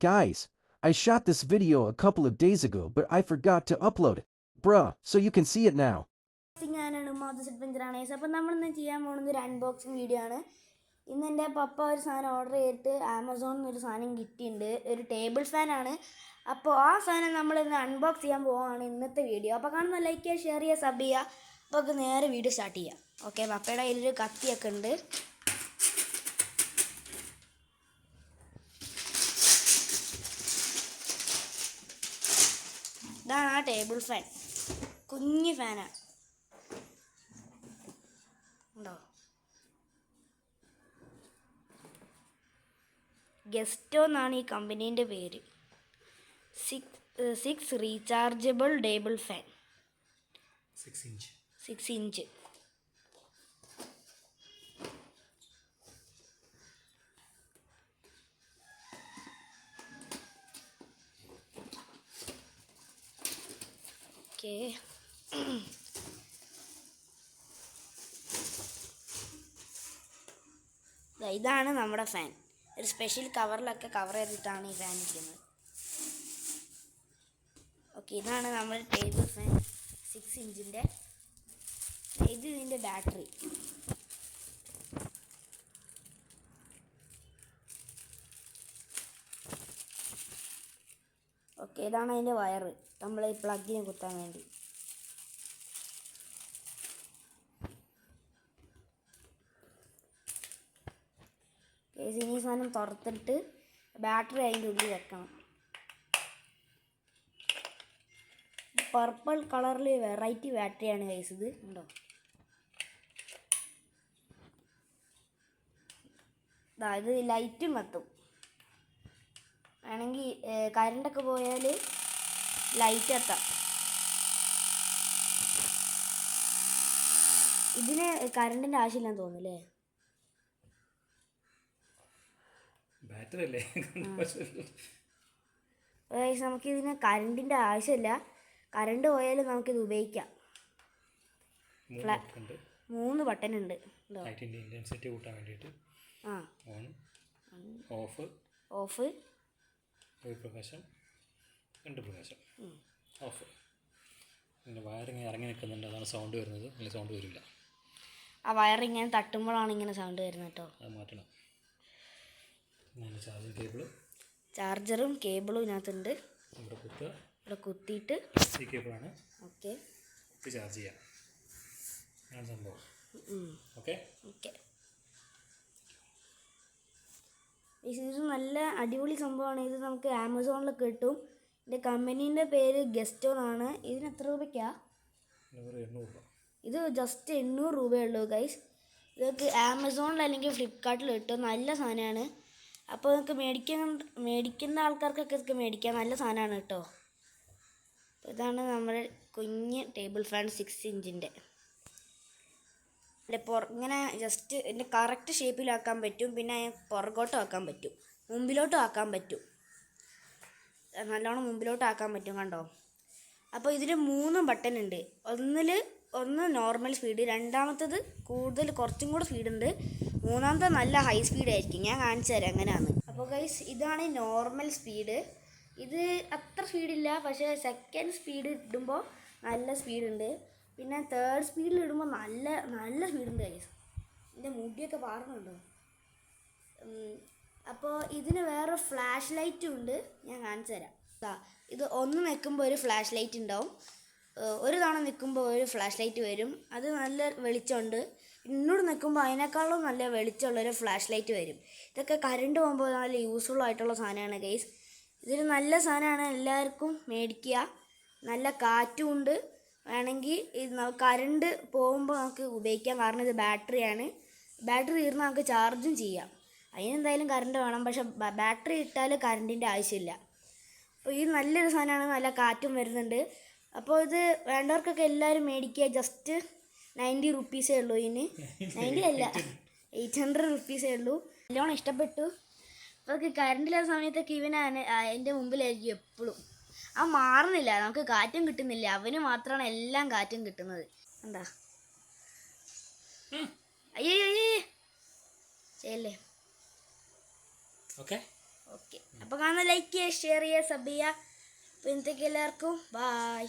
Guys, I shot this video a couple of days ago, but I forgot to upload it. Bruh, so you can see it now. ഞാനാണ് ഉമ്മാദസ് അഡ്വഞ്ചറാണേസ്. അപ്പോൾ നമ്മളിന്ന് ചെയ്യാൻ പോകുന്നത് ഒരു unboxing video ആണ്. ഇന്ന് എൻ്റെ പപ്പ ഒരു സാധനം ഓർഡർ ചെയ്തിട്ട് ആമസോണിൽ നിന്ന് ഒരു സാധനം കിട്ടിയിട്ടുണ്ട്. ഒരു ടേബിൾ ഫാനാണ്. അപ്പോൾ ആ സാധനം നമ്മളിന്ന് അൺബോക്സ് ചെയ്യാൻ പോവുകയാണ് ഇന്നത്തെ വീഡിയോ. അപ്പോൾ കാണുന്ന ലൈക്ക് ചെയ്യുക, ഷെയർ ചെയ്യുക, സബ് ചെയ്യുക. അപ്പോൾ നമുക്ക് നേരെ വീഡിയോ സ്റ്റാർട്ട് ചെയ്യാം. ഓക്കെ, പപ്പയുടെ കയ്യിലൊരു കത്തിയൊക്കെ ഉണ്ട്. ഇതാണ് ആ ടേബിൾ ഫാൻ. കുഞ്ഞ് ഫാനാണ്. ഉണ്ടോ? ഗസ്റ്റോ എന്നാണ് ഈ കമ്പനീൻ്റെ പേര്. 6 rechargeable table fan, 6 inch. Okay, ഇതാണ് നമ്മുടെ ഫാൻ. ഒരു സ്പെഷ്യൽ കവറിലൊക്കെ കവർ ചെയ്തിട്ടാണ് ഈ ഫാൻ ഇരിക്കുന്നത്. ഓക്കെ, ഇതാണ് നമ്മുടെ ടേബിൾ ഫാൻ 6 ഇഞ്ചിൻ്റെ. ഇത് ഇതിൻ്റെ ബാറ്ററി. ഓക്കെ, ഇതാണ് അതിൻ്റെ വയറ്, നമ്മൾ ഈ പ്ലഗിന് കുത്താൻ വേണ്ടി. ഇനി ഈ സാധനം തുറത്തിട്ട് ബാറ്ററി അതിൻ്റെ ഉള്ളിൽ വെക്കണം. പർപ്പിൾ കളറിൽ വെറൈറ്റി ബാറ്ററിയാണ് ഗൈസ്. ഇത് ഉണ്ടോ? ഇത് ലൈറ്റും കത്തും. വേണമെങ്കിൽ കറണ്ടൊക്കെ പോയാൽ ലൈറ്റ് കത്താം. ഇതിന് കറണ്ടിൻ്റെ ആവശ്യമില്ലെന്ന് തോന്നുന്നല്ലേ? നമുക്കിതിന് കറണ്ടിൻ്റെ ആവശ്യമില്ല. കറണ്ട് പോയാലും നമുക്കിത് ഉപയോഗിക്കാം. 3 ബട്ടൺ ഉണ്ട്. ഓഫ്, പ്രകാശം, ഓഫ്. പിന്നെ വയറിങ്ങനെ ഇറങ്ങി നിൽക്കുന്നുണ്ട്, അതാണ് സൗണ്ട് വരുന്നത്. അല്ലെങ്കിൽ സൗണ്ട് വരില്ല. ആ വയറിങ്ങനെ തട്ടുമ്പോഴാണ് ഇങ്ങനെ സൗണ്ട് വരുന്നത് കേട്ടോ. അത് മാറ്റണം. ചാർജറും കേബിളും ഇതിനകത്തുണ്ട്. ഇവിടെ കുത്തിയിട്ട് ഈ കേബിളാണ്. ഓക്കെ, ചാർജ് ചെയ്യാം. ആണ് സംഭവം. ഓക്കെ ഓക്കെ, ഇത് നല്ല അടിപൊളി സംഭവമാണ്. ഇത് നമുക്ക് ആമസോണിലൊക്കെ കിട്ടും. ഇതിൻ്റെ കമ്പനീൻ്റെ പേര് ഗസ്റ്റോ എന്നാണ്. ഇതിന് എത്ര രൂപയ്ക്കാണ്? ഇത് ജസ്റ്റ് 800 രൂപയുള്ളൂ ഗൈസ്. ഇതൊക്കെ ആമസോണിൽ അല്ലെങ്കിൽ ഫ്ലിപ്കാർട്ടിൽ കിട്ടും. നല്ല സാധനമാണ്. അപ്പോൾ നിങ്ങൾക്ക് മേടിക്കുന്ന ആൾക്കാർക്കൊക്കെ ഇതൊക്കെ മേടിക്കാം. നല്ല സാധനമാണ് കേട്ടോ. ഇതാണ് നമ്മുടെ കുഞ്ഞ് ടേബിൾ ഫാൻ 6 ഇഞ്ചിൻ്റെ. ഇങ്ങനെ ജസ്റ്റ് ഇതിൻ്റെ കറക്റ്റ് ഷേപ്പിലാക്കാൻ പറ്റും. പിന്നെ പുറകോട്ടും ആക്കാൻ പറ്റും, മുമ്പിലോട്ടും ആക്കാൻ പറ്റും. നല്ലോണം മുമ്പിലോട്ട് ആക്കാൻ പറ്റും. കണ്ടോ? അപ്പോൾ ഇതിൽ 3 ബട്ടൺ ഉണ്ട്. ഒന്ന് നോർമൽ സ്പീഡ്, രണ്ടാമത്തത് കുറച്ചും കൂടെ സ്പീഡുണ്ട്, മൂന്നാമത്തെ നല്ല ഹൈ സ്പീഡായിരിക്കും. ഞാൻ കാണിച്ചു തരാം എങ്ങനെയാണ്. അപ്പോൾ ഗൈസ്, ഇതാണ് നോർമൽ സ്പീഡ്. ഇത് അത്ര സ്പീഡില്ല, പക്ഷേ സെക്കൻഡ് സ്പീഡ് ഇടുമ്പോൾ നല്ല സ്പീഡുണ്ട്. പിന്നെ തേർഡ് സ്പീഡിൽ ഇടുമ്പോൾ നല്ല സ്പീഡുണ്ട് ഗൈസ്. എൻ്റെ മുടിയൊക്കെ പാറുന്നുണ്ടോ? അപ്പോൾ ഇതിന് വേറെ ഫ്ലാഷ് ലൈറ്റും ഉണ്ട്. ഞാൻ കാണിച്ചു തരാം. ഇത് ഒന്ന് നിൽക്കുമ്പോൾ ഒരു ഫ്ലാഷ് ലൈറ്റ് ഉണ്ടാവും. ഒരു തവണ നിൽക്കുമ്പോൾ ഒരു ഫ്ലാഷ് ലൈറ്റ് വരും. അത് നല്ല വെളിച്ചമുണ്ട്. ഇന്നോട് നിൽക്കുമ്പോൾ അതിനേക്കാളും നല്ല വെളിച്ചമുള്ളൊരു ഫ്ലാഷ് ലൈറ്റ് വരും. ഇതൊക്കെ കറണ്ട് പോകുമ്പോൾ നല്ല യൂസ്ഫുൾ ആയിട്ടുള്ള സാധനമാണ് ഗൈസ്. ഇതൊരു നല്ല സാധനമാണ്, എല്ലാവർക്കും മേടിക്കുക. നല്ല കാറ്റും ഉണ്ട്. വേണമെങ്കിൽ ഇത് കറണ്ട് പോകുമ്പോൾ നമുക്ക് ഉപയോഗിക്കാം. കാരണം ഇത് ബാറ്ററിയാണ്. ബാറ്ററി തീർന്നാൽ നമുക്ക് ചാർജും ചെയ്യാം. അതിനെന്തായാലും കറണ്ട് വേണം. പക്ഷെ ബാറ്ററി ഇട്ടാൽ കറണ്ടിൻ്റെ ആവശ്യമില്ല. അപ്പോൾ ഇത് നല്ലൊരു സാധനമാണ്. നല്ല കാറ്റും വരുന്നുണ്ട്. അപ്പോൾ ഇത് വേണ്ടവർക്കൊക്കെ എല്ലാവരും മേടിക്കുക. ജസ്റ്റ് 90 റുപ്പീസേ ഉള്ളൂ. ഇതിന് 90 അല്ല, 800 റുപ്പീസേ ഉള്ളൂ. നല്ലോണം ഇഷ്ടപ്പെട്ടു. അപ്പോൾ കറണ്ടില്ലാത്ത സമയത്തൊക്കെ എൻ്റെ മുമ്പിലായിരിക്കും എപ്പോഴും. മാറുന്നില്ല, നമുക്ക് കാറ്റും കിട്ടുന്നില്ല. അവന് മാത്രമാണ് എല്ലാം കാറ്റും കിട്ടുന്നത്. എന്താ അയ്യേ ചെയ്യല്ലേ? ഓക്കെ ഓക്കെ അപ്പോൾ കാണാൻ ലൈക്ക് ചെയ്യുക ഷെയർ ചെയ്യുക സബ് ചെയ്യുക അപ്പോൾ ഇന്നത്തേക്ക് എല്ലാവർക്കും ബായ്.